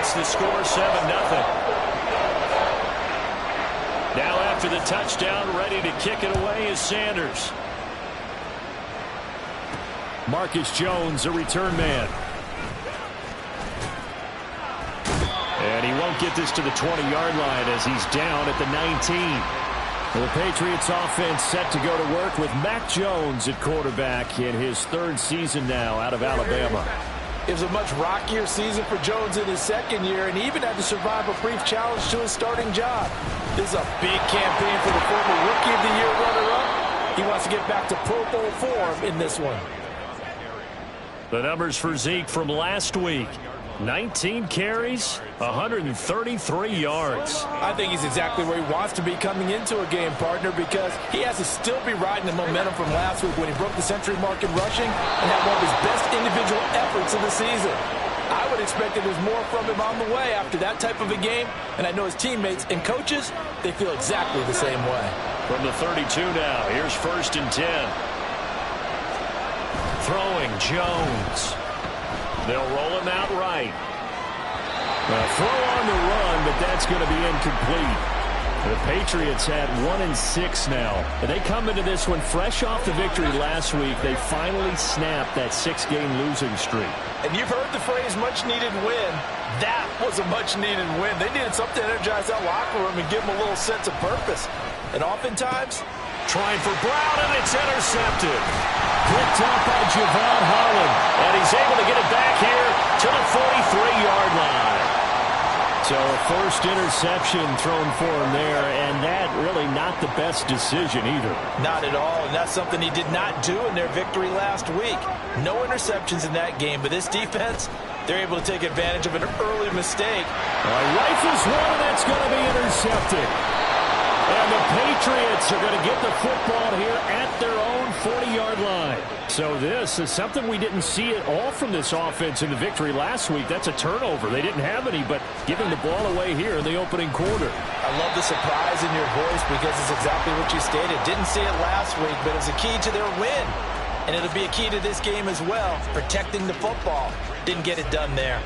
It's the score 7-0. Now after the touchdown, ready to kick it away is Sanders. Marcus Jones, a return man. And he won't get this to the 20-yard line as he's down at the 19. The Patriots offense set to go to work with Mac Jones at quarterback in his third season now out of Alabama. It was a much rockier season for Jones in his second year, and he even had to survive a brief challenge to his starting job. This is a big campaign for the former Rookie of the Year runner-up. He wants to get back to Pro Bowl form in this one. The numbers for Zeke from last week. 19 carries, 133 yards. I think he's exactly where he wants to be coming into a game, partner, because he has to still be riding the momentum from last week when he broke the century mark in rushing and had one of his best individual efforts of the season. I would expect that there's more from him on the way after that type of a game, and I know his teammates and coaches, they feel exactly the same way. From the 32 now, here's 1st and 10. Throwing Jones. They'll roll him out right. Throw on the run, but that's going to be incomplete. The Patriots had 1-6 now. They come into this one fresh off the victory last week. They finally snapped that 6-game losing streak. And you've heard the phrase much-needed win. That was a much-needed win. They needed something to energize that locker room and give them a little sense of purpose. And oftentimes, trying for Brown, and it's intercepted. Picked up by Javon Holland, and he's able to get it back here to the 43-yard line. So a first interception thrown for him there, and that really not the best decision either. Not at all, and that's something he did not do in their victory last week. No interceptions in that game, but this defense, they're able to take advantage of an early mistake. Rifles one, and that's going to be intercepted. And the Patriots are going to get the football here at their own 40-yard line. So this is something we didn't see at all from this offense in the victory last week. That's a turnover. They didn't have any, but giving the ball away here in the opening quarter. I love the surprise in your voice because it's exactly what you stated. Didn't see it last week, but it's a key to their win. And it'll be a key to this game as well, protecting the football. Didn't get it done there.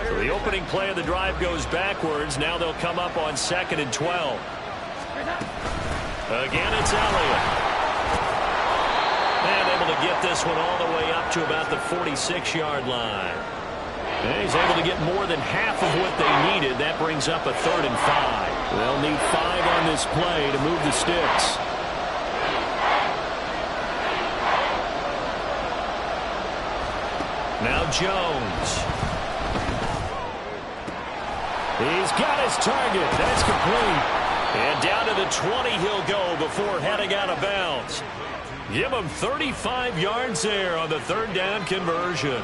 So the opening play of the drive goes backwards. Now they'll come up on 2nd and 12. Again, it's Elliott. And able to get this one all the way up to about the 46-yard line. And he's able to get more than half of what they needed. That brings up a 3rd and 5. They'll need 5 on this play to move the sticks. Now Jones. He's got his target. That's complete. And down to the 20 he'll go before heading out of bounds. Give him 35 yards there on the 3rd down conversion.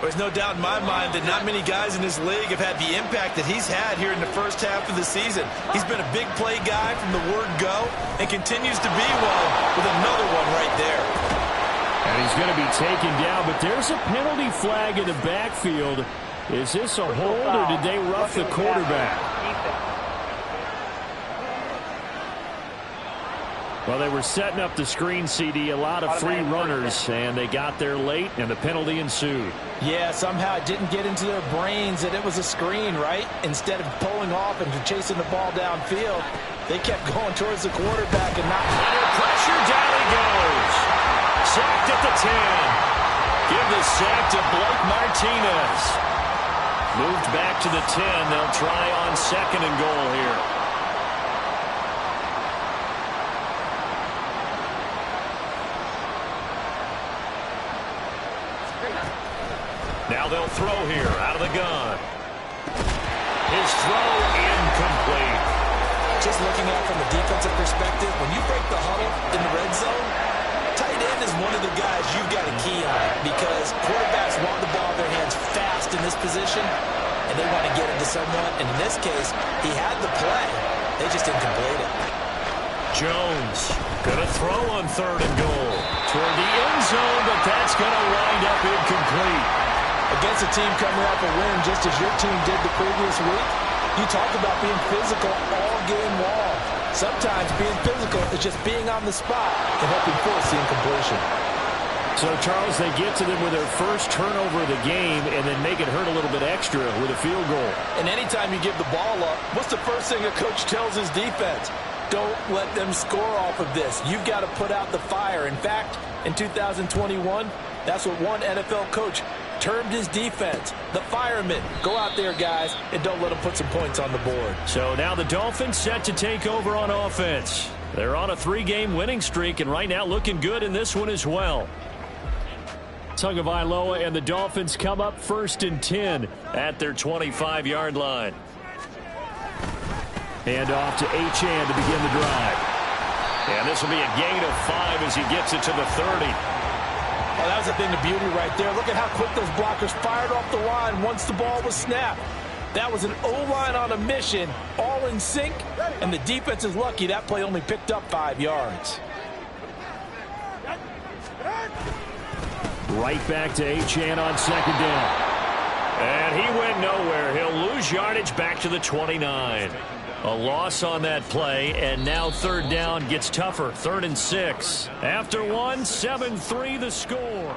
There's no doubt in my mind that not many guys in this league have had the impact that he's had here in the first half of the season. He's been a big play guy from the word go and continues to be one with another one right there. And he's going to be taken down, but there's a penalty flag in the backfield. Is this a hold or did they rough the quarterback? Well, they were setting up the screen, CD, a lot of free runners, and they got there late, and the penalty ensued. Yeah, somehow it didn't get into their brains that it was a screen, right? Instead of pulling off and chasing the ball downfield, they kept going towards the quarterback and not... Under pressure, down he goes. Sacked at the 10. Give the sack to Blake Martinez. Moved back to the 10. They'll try on 2nd and goal here. Now they'll throw here out of the gun. His throw incomplete. Just looking at it from a defensive perspective, when you break the huddle in the red zone, tight end is one of the guys you've got a key on because quarterbacks want the ball in their hands fast in this position, and they want to get it to someone. And in this case, he had the play. They just didn't complete it. Jones going to throw on 3rd and goal. Toward the end zone, but that's going to wind up incomplete. Against a team coming off a win just as your team did the previous week, you talk about being physical all game long. Sometimes being physical is just being on the spot and helping force the incompletion. So, Charles, they get to them with their first turnover of the game and then make it hurt a little bit extra with a field goal. And anytime you give the ball up, what's the first thing a coach tells his defense? Don't let them score off of this. You've got to put out the fire. In fact, in 2021, that's what one NFL coach termed his defense, the firemen. Go out there, guys, and don't let them put some points on the board. So now the Dolphins set to take over on offense. They're on a 3-game winning streak, and right now looking good in this one as well. Tagovailoa and the Dolphins come up 1st and 10 at their 25-yard line. Hand off to Achane to begin the drive. And this will be a gain of 5 as he gets it to the 30. Oh, that was a thing of beauty right there. Look at how quick those blockers fired off the line once the ball was snapped. That was an O-line on a mission, all in sync, and the defense is lucky that play only picked up 5 yards. Right back to Achane on 2nd down. And he went nowhere. He'll lose yardage back to the 29. A loss on that play, and now 3rd down gets tougher. 3rd and 6. After 1, 7-3 the score.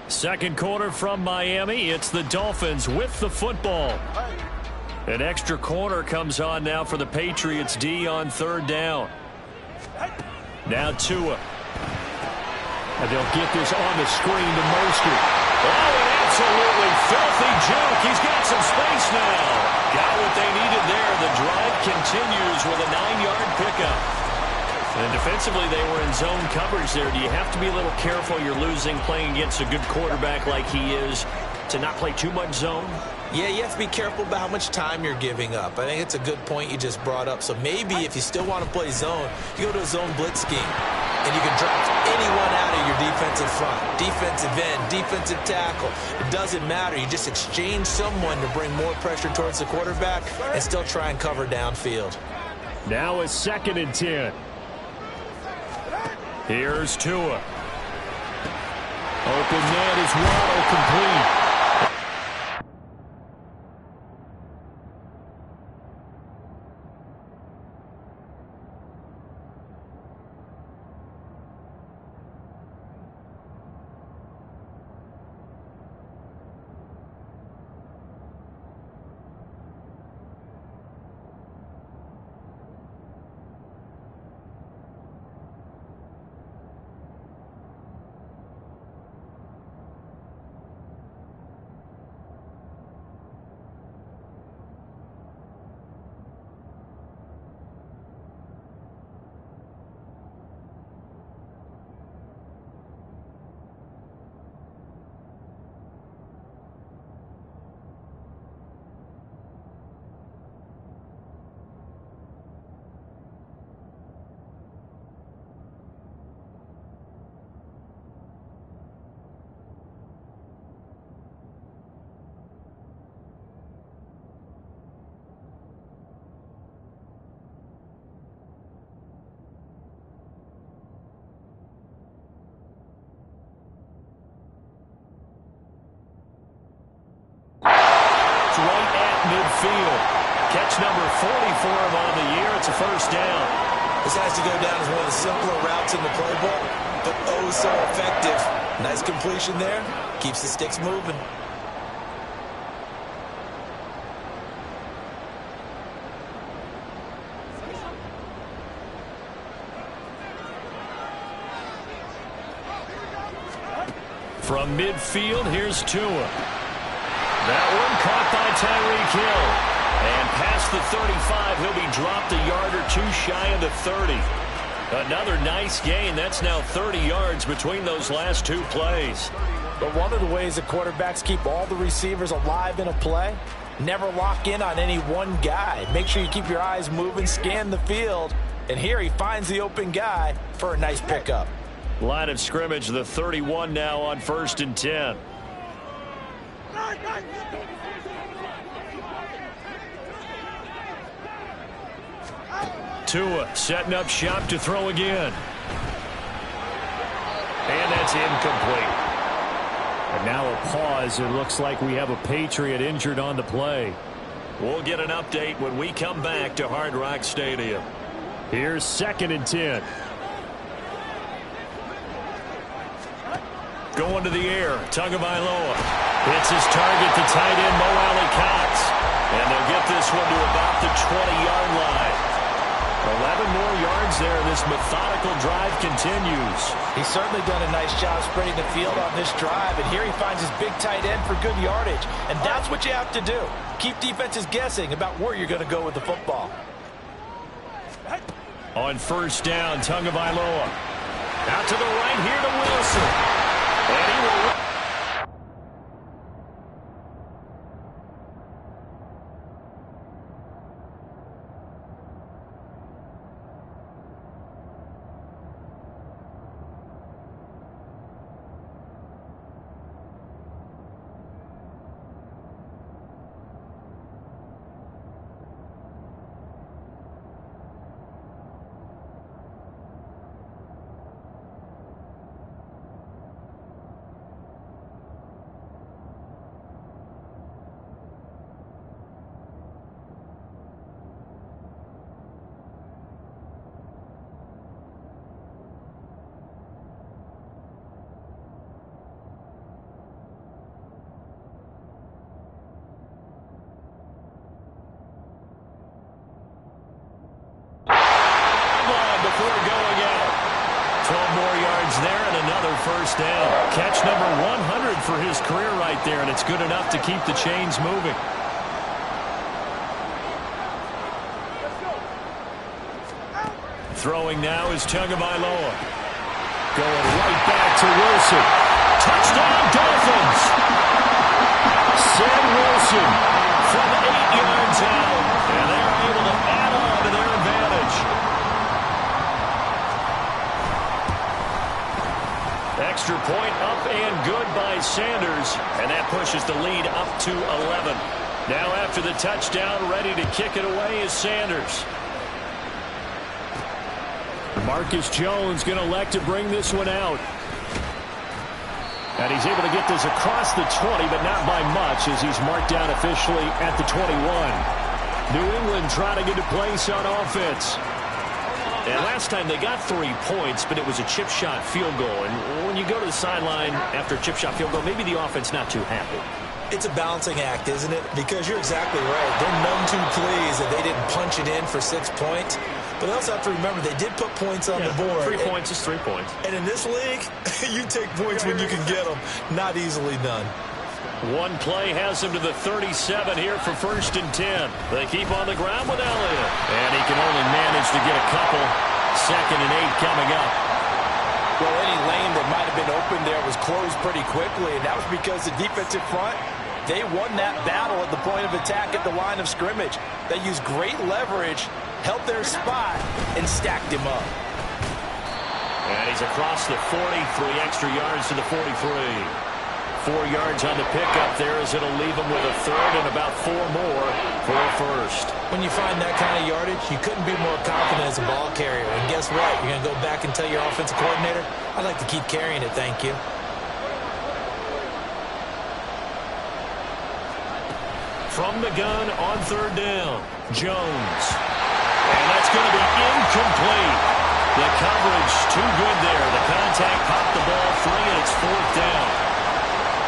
Second quarter from Miami. It's the Dolphins with the football. An extra corner comes on now for the Patriots D on 3rd down. Now Tua. And they'll get this on the screen to Mostert. Oh, an absolutely filthy juke. He's got some space now. Got what they needed there. The drive continues with a 9-yard pickup. And defensively, they were in zone coverage there. Do you have to be a little careful? You're losing playing against a good quarterback like he is to not play too much zone? Yeah, you have to be careful about how much time you're giving up. I think it's a good point you just brought up. So maybe if you still want to play zone, you go to a zone blitz scheme. And you can draft anyone out of your defensive front. Defensive end, defensive tackle. It doesn't matter. You just exchange someone to bring more pressure towards the quarterback and still try and cover downfield. Now it's 2nd and 10. Here's Tua. Open net is Waddle complete. Midfield. Catch number 40 for him on the year. It's a 1st down. This has to go down as one of the simpler routes in the playbook, but oh so effective. Nice completion there. Keeps the sticks moving. From midfield, here's Tua. That one caught by Tyreek Hill. And past the 35, he'll be dropped a yard or two shy of the 30. Another nice gain. That's now 30 yards between those last 2 plays. But one of the ways that quarterbacks keep all the receivers alive in a play, never lock in on any one guy. Make sure you keep your eyes moving, scan the field. And here he finds the open guy for a nice pickup. Line of scrimmage, the 31 now on 1st and 10. Tua setting up shop to throw again. And that's incomplete. And now a pause. It looks like we have a Patriot injured on the play. We'll get an update when we come back to Hard Rock Stadium. Here's 2nd and 10. Going to the air. Tagovailoa hits his target, the tight end, Mo Alley-Cox. And they'll get this one to about the 20-yard line. 11 more yards there. This methodical drive continues. He's certainly done a nice job spreading the field on this drive. And here he finds his big tight end for good yardage. And that's what you have to do. Keep defenses guessing about where you're going to go with the football. On first down, Tagovailoa. Out to the right here to Wilson. And he will... First down. Catch number 100 for his career right there, and it's good enough to keep the chains moving. Throwing now is Tagovailoa. Going right back to Wilson. Touchdown, Dolphins! Sam Wilson from 8 yards out, and they're able to add on to their advantage. Extra point up and good by Sanders, and that pushes the lead up to 11. Now after the touchdown, ready to kick it away is Sanders. Marcus Jones going to elect to bring this one out. And he's able to get this across the 20, but not by much, as he's marked down officially at the 21. New England trying to get a place on offense. And last time they got 3 points, but it was a chip shot field goal. And when you go to the sideline after a chip shot field goal, maybe the offense not too happy. It's a balancing act, isn't it? Because you're exactly right. They're none too pleased that they didn't punch it in for 6 points. But they also have to remember they did put points on the board. 3 points is 3 points. And in this league, you take points when you can get them. Not easily done. One play has him to the 37 here for 1st and 10. They keep on the ground with Elliott. And he can only manage to get a couple. 2nd and 8 coming up. Well, any lane that might have been open there was closed pretty quickly, and that was because the defensive front, they won that battle at the point of attack at the line of scrimmage. They used great leverage, held their spot, and stacked him up. And he's across the 40, 3 extra yards to the 43. 4 yards on the pickup there, as it'll leave him with a 3rd and about 4 more for a 1st. When you find that kind of yardage, you couldn't be more confident as a ball carrier. And guess what? You're going to go back and tell your offensive coordinator, I'd like to keep carrying it, thank you. From the gun on 3rd down, Jones. And that's going to be incomplete. The coverage too good there. The contact popped the ball free, and it's 4th down.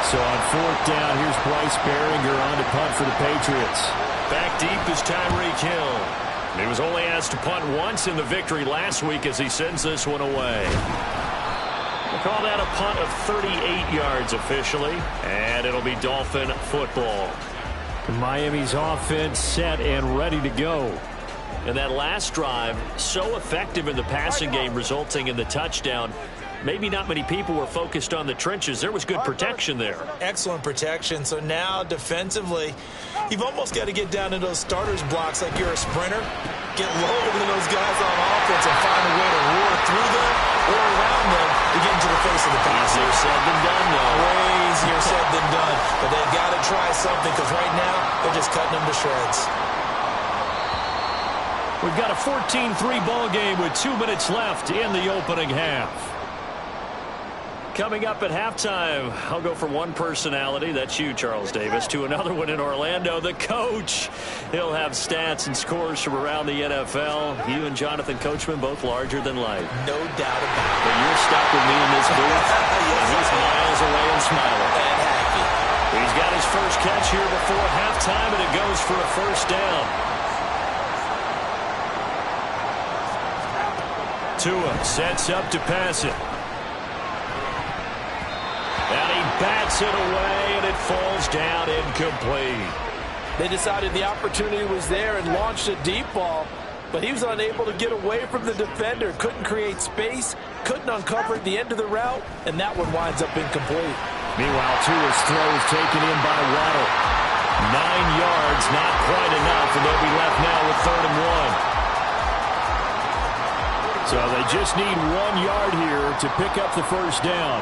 So on 4th down, here's Bryce Baringer on to punt for the Patriots. Back deep is Tyreek Hill. He was only asked to punt once in the victory last week as he sends this one away. We'll call that a punt of 38 yards officially, and it'll be Dolphin football. Miami's offense set and ready to go. And that last drive, so effective in the passing game, resulting in the touchdown. Maybe not many people were focused on the trenches. There was good protection there. Excellent protection. So now defensively, you've almost got to get down to those starters blocks like you're a sprinter. Get lower than those guys on offense and find a way to roar through them or around them to get into the face of the pass. Easier said than done, though. Way easier said than done. But they've got to try something, because right now they're just cutting them to shreds. We've got a 14-3 ball game with 2 minutes left in the opening half. Coming up at halftime, I'll go from one personality, that's you, Charles Davis, to another one in Orlando, the coach. He'll have stats and scores from around the NFL. You and Jonathan Coachman, both larger than life. No doubt about it. But you're stuck with me in this booth. He's miles here before halftime, and it goes for a first down. Tua sets up to pass it. And he bats it away, and it falls down incomplete. They decided the opportunity was there and launched a deep ball, but he was unable to get away from the defender, couldn't create space, couldn't uncover at the end of the route, and that one winds up incomplete. Meanwhile, Tua's throw is taken in by Waddle. 9 yards, not quite enough, and they'll be left now with 3rd and 1. So they just need 1 yard here to pick up the first down.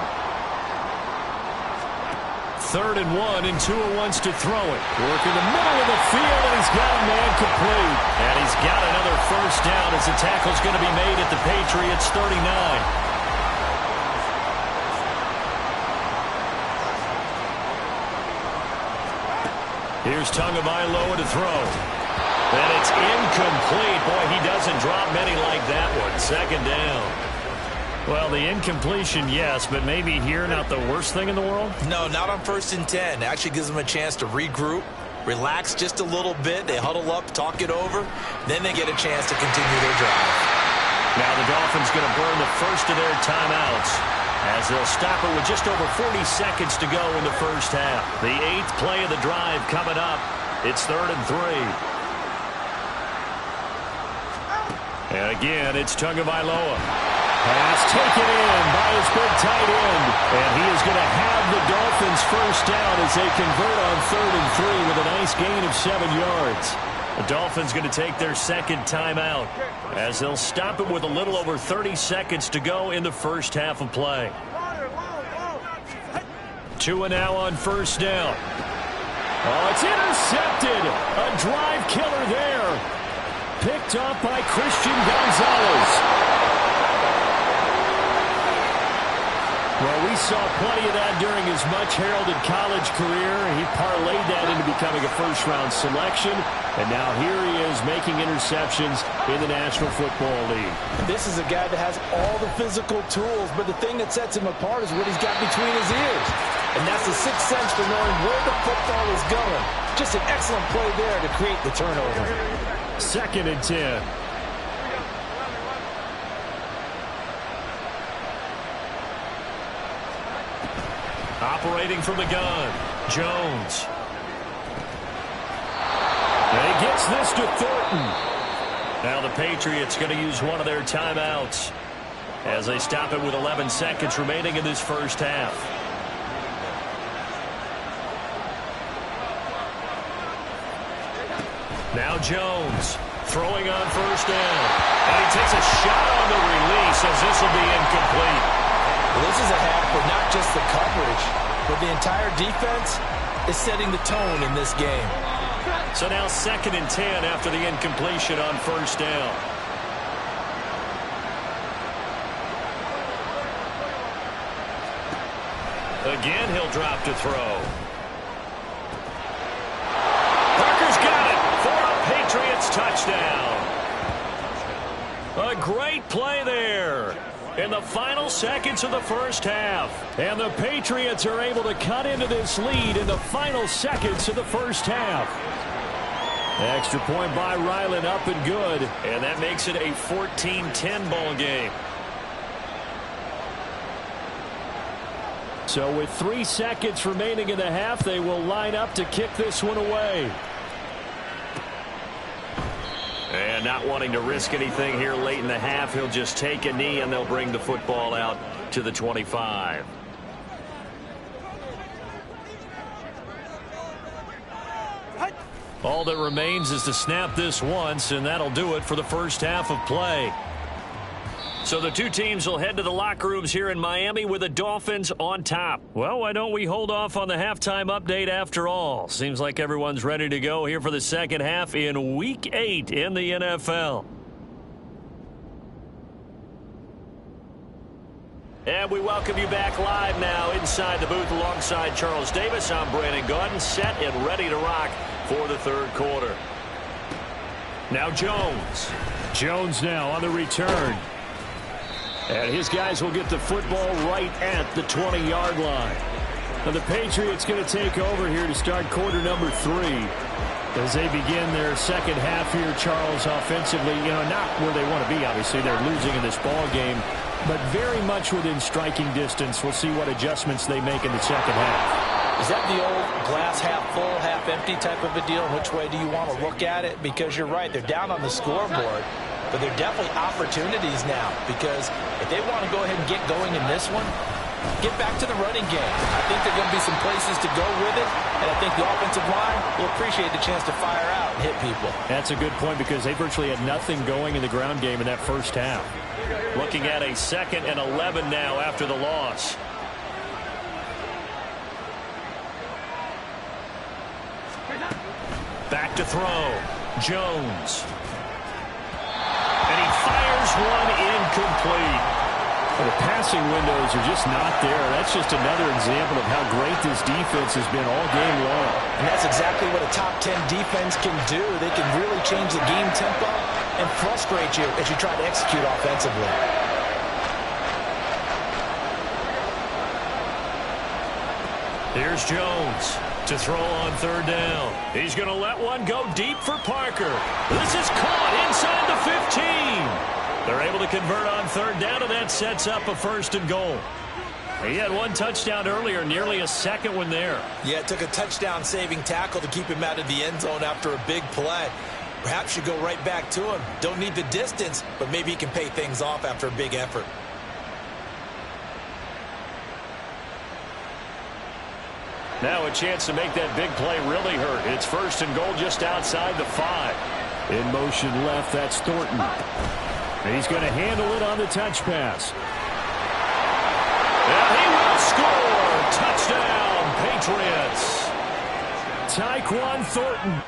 3rd and 1, and Tua wants to throw it. Work in the middle of the field, and he's got a man complete. And he's got another first down as the tackle's going to be made at the Patriots' 39. Here's Tagovailoa to throw. And it's incomplete. Boy, he doesn't drop many like that one. 2nd down. Well, the incompletion, yes, but maybe here not the worst thing in the world? No, not on 1st and 10. It actually gives them a chance to regroup, relax just a little bit. They huddle up, talk it over. Then they get a chance to continue their drive. Now the Dolphins going to burn the first of their timeouts as they'll stop it with just over 40 seconds to go in the first half. The 8th play of the drive coming up. It's 3rd and 3. And again, it's Tagovailoa. Pass taken in by his big tight end. And he is going to have the Dolphins first down as they convert on 3rd and 3 with a nice gain of 7 yards. The Dolphins going to take their 2nd timeout as they'll stop it with a little over 30 seconds to go in the first half of play. Tua now on first down. Oh, it's intercepted. A drive killer there. Picked up by Christian Gonzalez. Well, we saw plenty of that during his much-heralded college career. He parlayed that into becoming a first-round selection, and now here he is making interceptions in the National Football League. This is a guy that has all the physical tools, but the thing that sets him apart is what he's got between his ears. And that's the sixth sense for knowing where the football is going. Just an excellent play there to create the turnover. 2nd and 10. Operating from the gun, Jones. And he gets this to Thornton. Now the Patriots going to use one of their timeouts as they stop it with 11 seconds remaining in this first half. Now Jones throwing on first down. And he takes a shot on the release as this will be incomplete. Well, this is a half where not just the coverage, but the entire defense is setting the tone in this game. So now 2nd and 10 after the incompletion on first down. Again, he'll drop to throw. Parker's got it for a Patriots touchdown. A great play there in the final seconds of the first half. And the Patriots are able to cut into this lead in the final seconds of the first half. Extra point by Ryland, up and good. And that makes it a 14-10 ball game. So with 3 seconds remaining in the half, they will line up to kick this one away. And not wanting to risk anything here late in the half, he'll just take a knee and they'll bring the football out to the 25. All that remains is to snap this once, and that'll do it for the first half of play. So the two teams will head to the locker rooms here in Miami with the Dolphins on top. Well, why don't we hold off on the halftime update after all? Seems like everyone's ready to go here for the second half in Week 8 in the NFL. And we welcome you back live now inside the booth alongside Charles Davis. I'm Brandon Gaudin, set and ready to rock for the third quarter. Now Jones. Jones now on the return. And his guys will get the football right at the 20-yard line. And the Patriots going to take over here to start quarter number 3. As they begin their second half here, Charles, offensively, not where they want to be, obviously. They're losing in this ball game, but very much within striking distance. We'll see what adjustments they make in the second half. Is that the old glass half full, half empty type of a deal? Which way do you want to look at it? Because you're right, they're down on the scoreboard, but they're definitely opportunities now, because if they want to go ahead and get going in this one, get back to the running game. I think there are going to be some places to go with it, and I think the offensive line will appreciate the chance to fire out and hit people. That's a good point, because they virtually had nothing going in the ground game in that first half. Looking at a 2nd and 11 now after the loss. Back to throw. Jones. And he fires one incomplete. Well, the passing windows are just not there. That's just another example of how great this defense has been all game long. And that's exactly what a top 10 defense can do. They can really change the game tempo and frustrate you as you try to execute offensively. Here's Jones to throw on 3rd down. He's going to let one go deep for Parker. This is caught inside the 15. They're able to convert on 3rd down, and that sets up a 1st and goal. He had one touchdown earlier, nearly a 2nd one there. Yeah, it took a touchdown-saving tackle to keep him out of the end zone after a big play. Perhaps you go right back to him. Don't need the distance, but maybe he can pay things off after a big effort. Now a chance to make that big play really hurt. It's 1st and goal just outside the 5. In motion left, that's Thornton. He's going to handle it on the touch pass. And he will score. Touchdown, Patriots. Tyquan Thornton.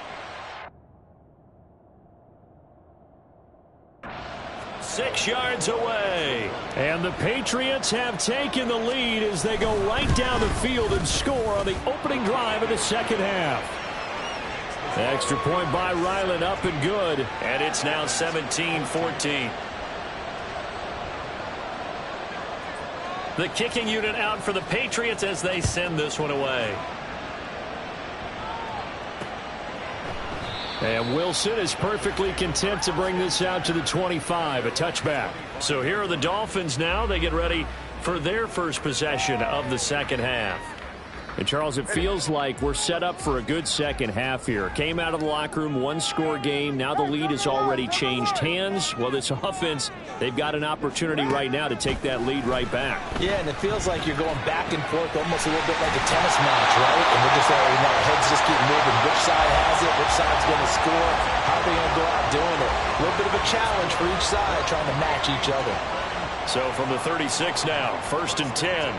6 yards away. And the Patriots have taken the lead as they go right down the field and score on the opening drive of the second half. Extra point by Ryland, up and good. And it's now 17-14. The kicking unit out for the Patriots as they send this one away. And Wilson is perfectly content to bring this out to the 25, a touchback. So here are the Dolphins now. They get ready for their first possession of the second half. And, Charles, it feels like we're set up for a good second half here. Came out of the locker room, 1-score game. Now the lead has already changed hands. Well, this offense, they've got an opportunity right now to take that lead right back. Yeah, and it feels like you're going back and forth almost a little bit like a tennis match, right? And we're just heads just keep moving. Which side has it? Which side's going to score? How are they going to go out doing it? A little bit of a challenge for each side, trying to match each other. So from the 36 now, 1st and 10.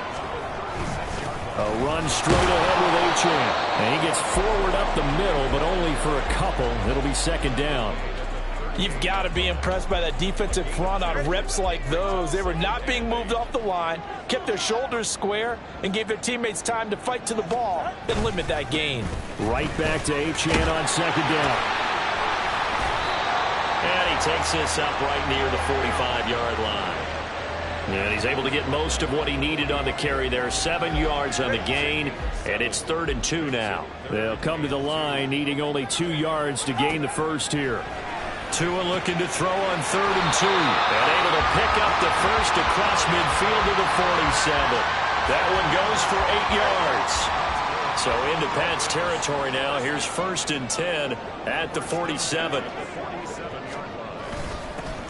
A run straight ahead with Achane. And he gets forward up the middle, but only for a couple. It'll be 2nd down. You've got to be impressed by that defensive front on reps like those. They were not being moved off the line, kept their shoulders square, and gave their teammates time to fight to the ball and limit that gain. Right back to Achane on 2nd down. And he takes this up right near the 45-yard line. And he's able to get most of what he needed on the carry there. 7 yards on the gain, and it's 3rd and 2 now. They'll come to the line, needing only 2 yards to gain the first here. Tua looking to throw on 3rd and 2. And able to pick up the first across midfield to the 47. That one goes for 8 yards. So into Pat's territory now. Here's 1st and 10 at the 47.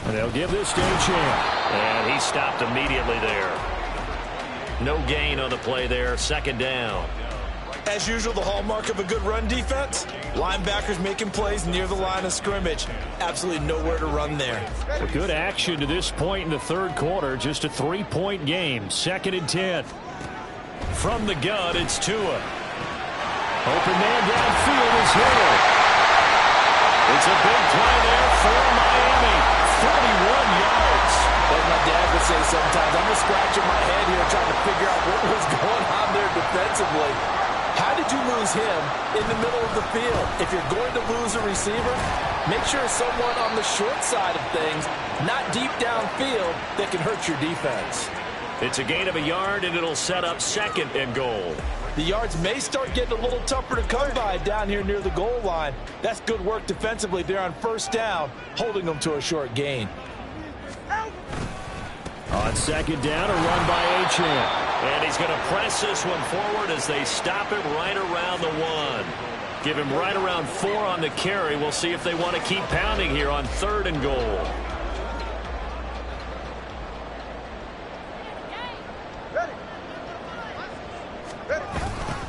And they'll give this to Achane. And he stopped immediately there. No gain on the play there. 2nd down. As usual, the hallmark of a good run defense, linebackers making plays near the line of scrimmage. Absolutely nowhere to run there. Well, good action to this point in the 3rd quarter. Just a 3-point game. 2nd and 10. From the gun, it's Tua. Open man downfield is here. It's a big play there for Miami. 31 yards. As my dad would say sometimes, I'm just scratching my head here trying to figure out what was going on there defensively. How did you lose him in the middle of the field? If you're going to lose a receiver, make sure it's someone on the short side of things, not deep downfield, that can hurt your defense. It's a gain of a yard, and it'll set up 2nd and goal. The yards may start getting a little tougher to come by down here near the goal line. That's good work defensively there on first down, holding them to a short gain. On second down, a run by Achane. And he's going to press this one forward as they stop him right around the 1. Give him right around 4 on the carry. We'll see if they want to keep pounding here on 3rd and goal.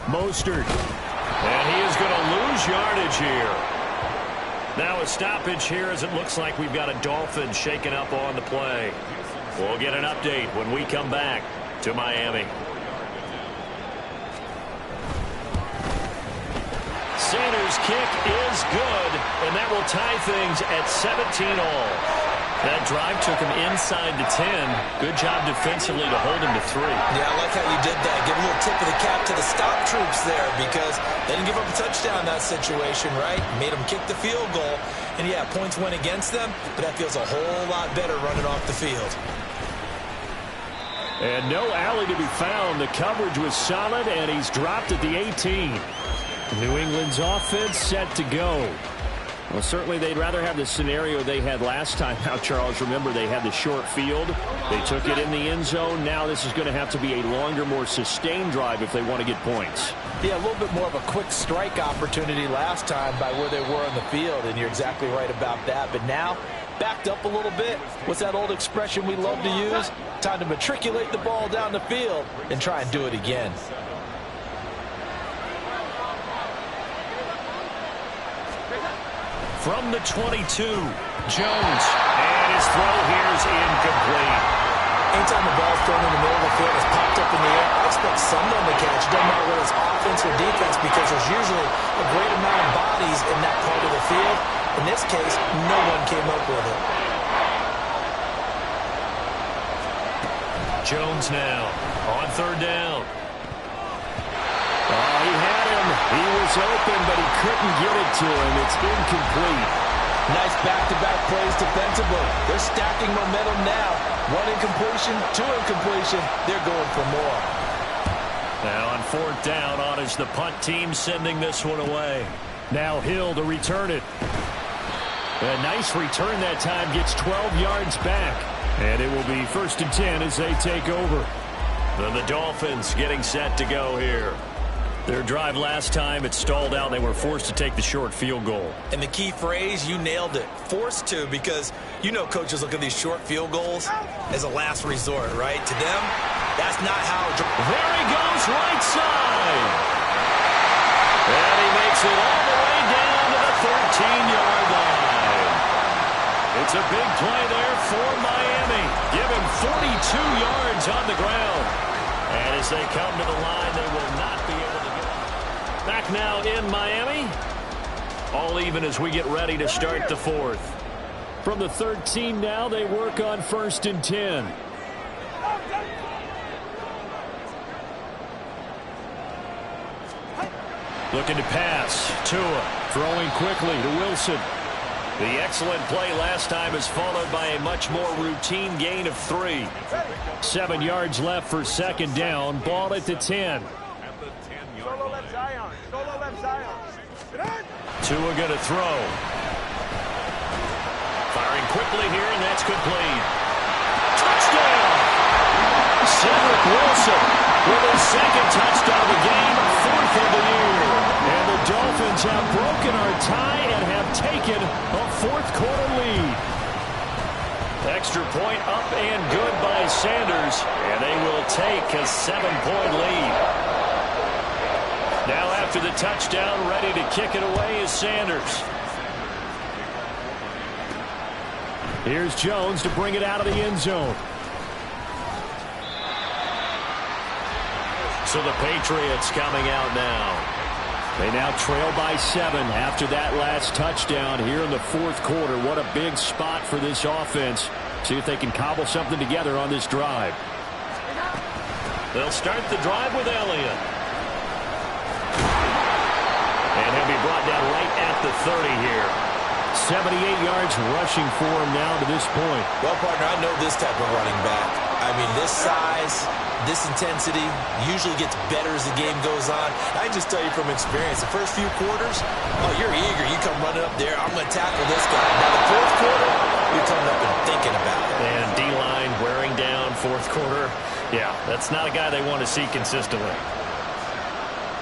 Mostert. And he is going to lose yardage here. Now a stoppage here as it looks like we've got a Dolphin shaken up on the play. We'll get an update when we come back to Miami. Sanders' kick is good, and that will tie things at 17-all. That drive took him inside the 10. Good job defensively to hold him to 3. Yeah, I like how you did that. Give a little tip of the cap to the stop troops there because they didn't give up a touchdown in that situation, right? Made them kick the field goal. And, yeah, points went against them, but that feels a whole lot better running off the field. And no alley to be found. The coverage was solid, and he's dropped at the 18. New England's offense set to go. Well, certainly they'd rather have the scenario they had last time out, Charles. Remember, they had the short field. They took it in the end zone. Now this is going to have to be a longer, more sustained drive if they want to get points. Yeah, a little bit more of a quick strike opportunity last time by where they were on the field, and you're exactly right about that. But now, backed up a little bit. What's that old expression we love to use? Time to matriculate the ball down the field and try and do it again. From the 22, Jones. And his throw here is incomplete. Anytime the ball's thrown in the middle of the field, it's popped up in the air, expect someone to catch. Doesn't matter whether it's offense or defense because there's usually a great amount of bodies in that part of the field. In this case, no one came up with it. Jones now on 3rd down. Oh, he had him. He was open, but he couldn't get it to him. It's incomplete. Nice back-to-back plays defensively. They're stacking momentum now. 1 incompletion, 2 incompletion. They're going for more. Now on 4th down, on is the punt team sending this one away. Now Hill to return it. A nice return that time. Gets 12 yards back. And it will be 1st and 10 as they take over. Then the Dolphins getting set to go here. Their drive last time, it stalled out. They were forced to take the short field goal. And the key phrase, you nailed it. Forced to, because you know coaches look at these short field goals as a last resort, right? To them, that's not how. There he goes, right side. And he makes it all the way down to the 13-yard line. It's a big play there for Miami. Give him 42 yards on the ground. And as they come to the line, they will not be able to get it. Back now in Miami. All even as we get ready to start the 4th. From the 13 now, they work on 1st and 10. Looking to pass. Tua throwing quickly to Wilson. The excellent play last time is followed by a much more routine gain of 3. 7 yards left for 2nd down. Ball at the 10. Tua going to throw. Firing quickly here, and that's complete. Touchdown! Cedric Wilson with his 2nd touchdown of the game, 4th of the year. And the Dolphins have broken our tie and have taken a 4th quarter lead. Extra point up and good by Sanders, and they will take a 7-point lead. Now after the touchdown, ready to kick it away is Sanders. Here's Jones to bring it out of the end zone. So the Patriots coming out now. They now trail by 7 after that last touchdown here in the 4th quarter. What a big spot for this offense. See if they can cobble something together on this drive. They'll start the drive with Elliott. And he'll be brought down right at the 30 here. 78 yards rushing for him now to this point. Well, partner, I know this type of running back. I mean, this size, this intensity usually gets better as the game goes on. I can just tell you from experience, the first few quarters, oh, you're eager. You come running up there, I'm going to tackle this guy. Now, the fourth quarter, you're coming up and thinking about it. And D-line wearing down fourth quarter. Yeah, that's not a guy they want to see consistently.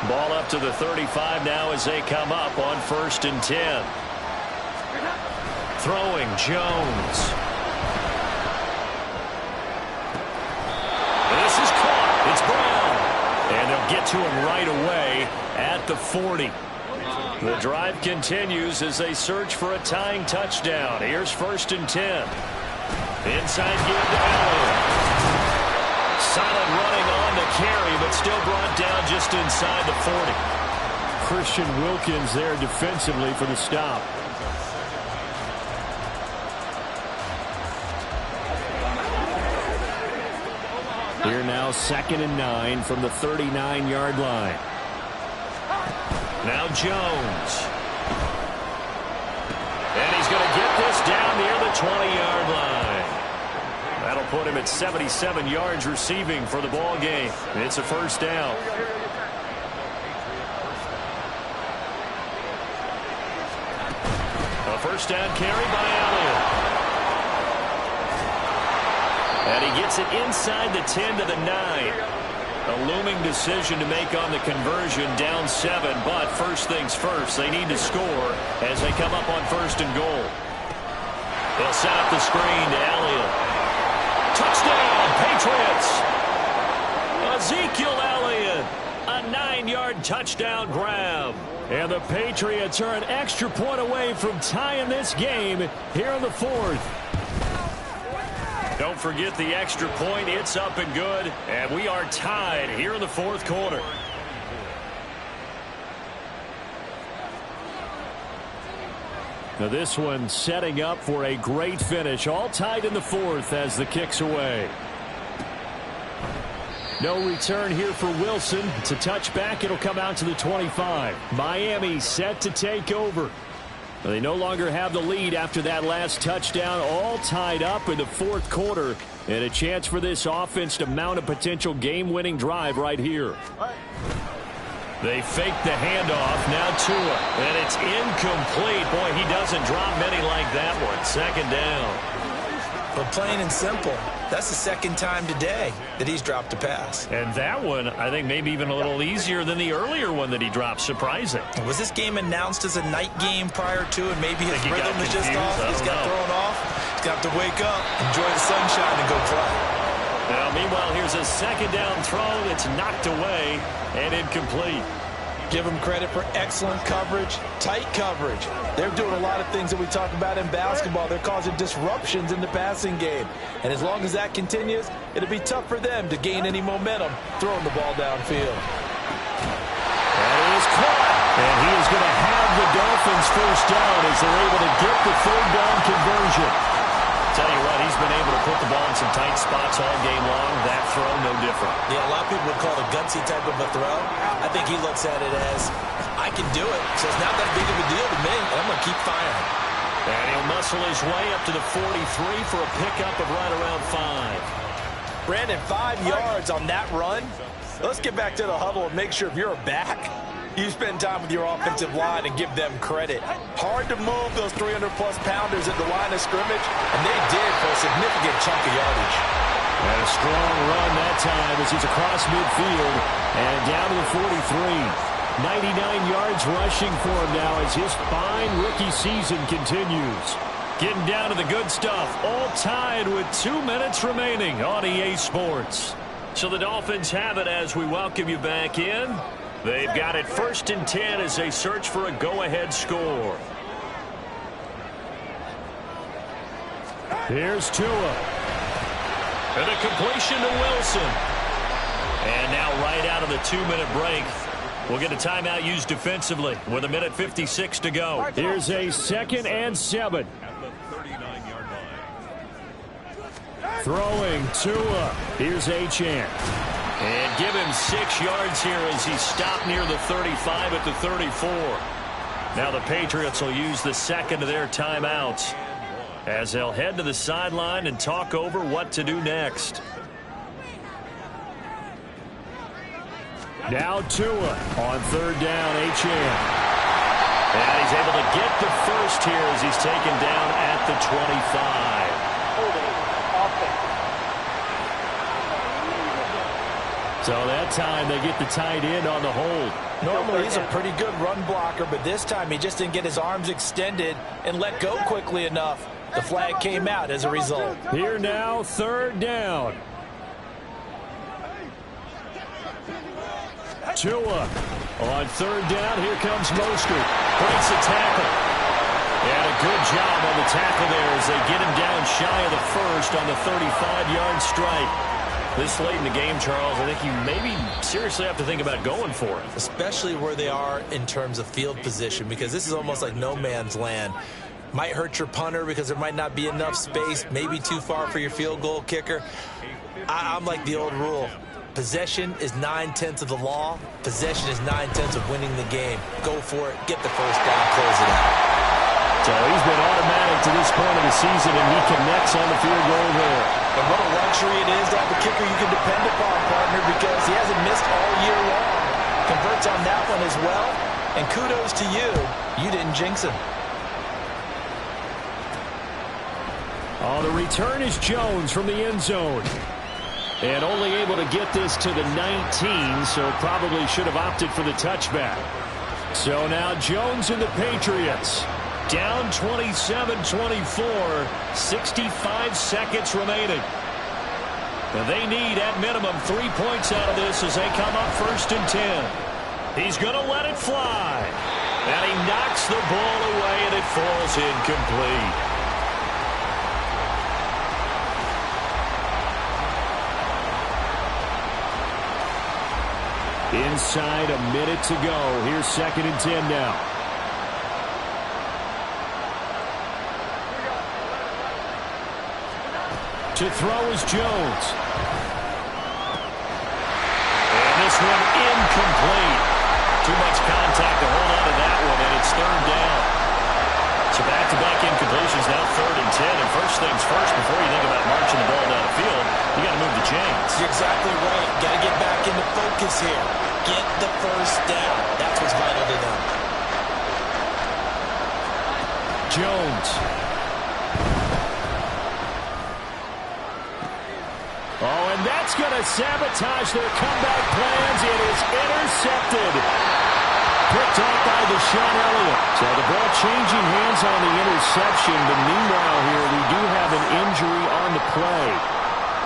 Ball up to the 35 now as they come up on 1st and 10. Throwing Jones. This is caught. It's Brown. And they'll get to him right away at the 40. The drive continues as they search for a tying touchdown. Here's 1st and 10. Inside give to Allen. Solid running on the carry, but still brought down just inside the 40. Christian Wilkins there defensively for the stop. Here now 2nd and 9 from the 39-yard line. Now Jones. And he's going to get this down near the 20-yard line. That'll put him at 77 yards receiving for the ball game. It's a 1st down. A 1st down carry by Elliott. And he gets it inside the 10 to the 9. A looming decision to make on the conversion, down 7. But first things first, they need to score as they come up on 1st and goal. They'll set up the screen to Elliott. Touchdown, Patriots! Ezekiel Elliott, a 9-yard touchdown grab. And the Patriots are an extra point away from tying this game here in the 4th. Don't forget the extra point. It's up and good. And we are tied here in the 4th quarter. Now this one setting up for a great finish. All tied in the 4th as the kick's away. No return here for Wilson. It's a touchback. It'll come out to the 25. Miami set to take over. They no longer have the lead after that last touchdown. All tied up in the 4th quarter. And a chance for this offense to mount a potential game-winning drive right here. They fake the handoff. Now Tua. And it's incomplete. Boy, he doesn't drop many like that one. 2nd down. But plain and simple, that's the 2nd time today that he's dropped a pass. And that one, I think, maybe even a little easier than the earlier one that he dropped. Surprising. Was this game announced as a night game prior to, and maybe his rhythm is just off? He's got thrown off. He's got to wake up, enjoy the sunshine, and go play. Now, meanwhile, here's a 2nd down throw that's knocked away and incomplete. Give them credit for excellent coverage, tight coverage. They're doing a lot of things that we talk about in basketball. They're causing disruptions in the passing game. And as long as that continues, it'll be tough for them to gain any momentum throwing the ball downfield. That is caught. And he is going to have the Dolphins 1st down as they're able to get the 3rd down conversion. Tell you what, he's been able to put the ball in some tight spots all game long. That throw, no different. Yeah, a lot of people would call it a gutsy type of a throw. I think he looks at it as, I can do it, so it's not that big of a deal to me, and I'm going to keep firing. And he'll muscle his way up to the 43 for a pickup of right around 5. Brandon, 5 yards on that run. Let's get back to the huddle and make sure if you're a back, you spend time with your offensive line and give them credit. Hard to move those 300-plus pounders at the line of scrimmage, and they did for a significant chunk of yardage. And a strong run that time as he's across midfield and down to the 43. 99 yards rushing for him now as his fine rookie season continues. Getting down to the good stuff. All tied with 2 minutes remaining on EA Sports. So the Dolphins have it as we welcome you back in. They've got it 1st and 10 as they search for a go-ahead score. Here's Tua. And a completion to Wilson. And now right out of the 2-minute break, we'll get a timeout used defensively with 1:56 to go. Here's a 2nd and 7. Throwing Tua. Here's Achane. And give him 6 yards here as he stopped near the 35 at the 34. Now the Patriots will use the 2nd of their timeouts as they'll head to the sideline and talk over what to do next. Now Tua on third down, HN. And he's able to get the first here as he's taken down at the 25. So that time they get the tight end on the hold. Normally he's a pretty good run blocker, but this time he just didn't get his arms extended and let go quickly enough. The flag came out as a result. Here now, third down. Tua on third down. Here comes Mostert. Breaks a tackle. And a good job on the tackle there as they get him down shy of the first on the 35-yard strike. This late in the game, Charles, I think you maybe seriously have to think about going for it. Especially where they are in terms of field position, because this is almost like no man's land. Might hurt your punter because there might not be enough space, maybe too far for your field goal kicker. I'm like the old rule. Possession is 9/10 of the law. Possession is 9/10 of winning the game. Go for it. Get the first down. Close it out. So he's been automatic to this point of the season, and he connects on the field goal there. And what a luxury it is to have a kicker you can depend upon, partner, because he hasn't missed all year long. Converts on that one as well. And kudos to you. You didn't jinx him. Oh, the return is Jones from the end zone. And only able to get this to the 19, so probably should have opted for the touchback. So now Jones and the Patriots down 27-24, 65 seconds remaining. And they need, at minimum, 3 points out of this as they come up first and 10. He's going to let it fly. And he knocks the ball away, and it falls incomplete. Inside a minute to go. Here's second and 10 now. To throw is Jones. And this one incomplete. Too much contact to hold on to that one, and it's third down. So back-to-back incompletions, now third and 10. And first things first, before you think about marching the ball down the field, you got to move the chains. You're exactly right. Got to get back into focus here. Get the first down. That's what's vital to them. Jones. Oh, and that's going to sabotage their comeback plans. It is intercepted. Picked off by Deshaun Elliott. So the ball changing hands on the interception. But meanwhile here, we do have an injury on the play.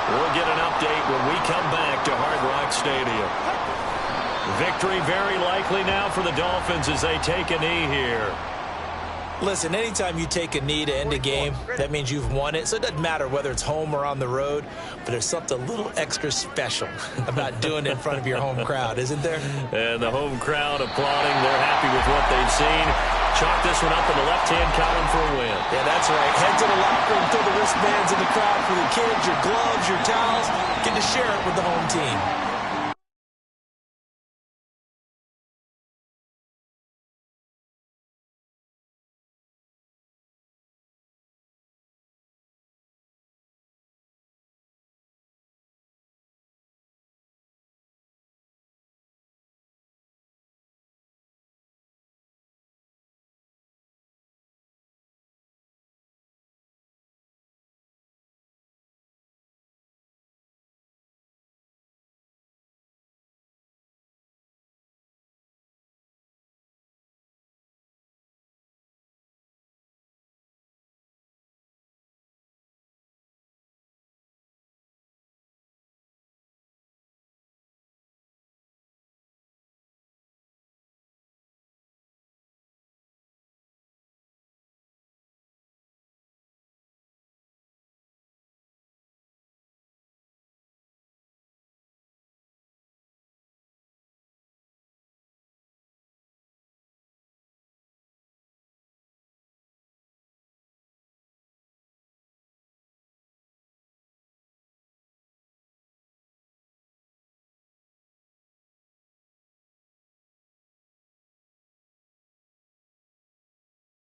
We'll get an update when we come back to Hard Rock Stadium. Victory very likely now for the Dolphins as they take a knee here. Listen, anytime you take a knee to end a game, that means you've won it. So it doesn't matter whether it's home or on the road, but there's something a little extra special about doing it in front of your home crowd, isn't there? And the home crowd applauding. They're happy with what they've seen. Chalk this one up in the left-hand column for a win. Yeah, that's right. Head to the locker room, throw the wristbands in the crowd for the kids, your gloves, your towels. Get to share it with the home team.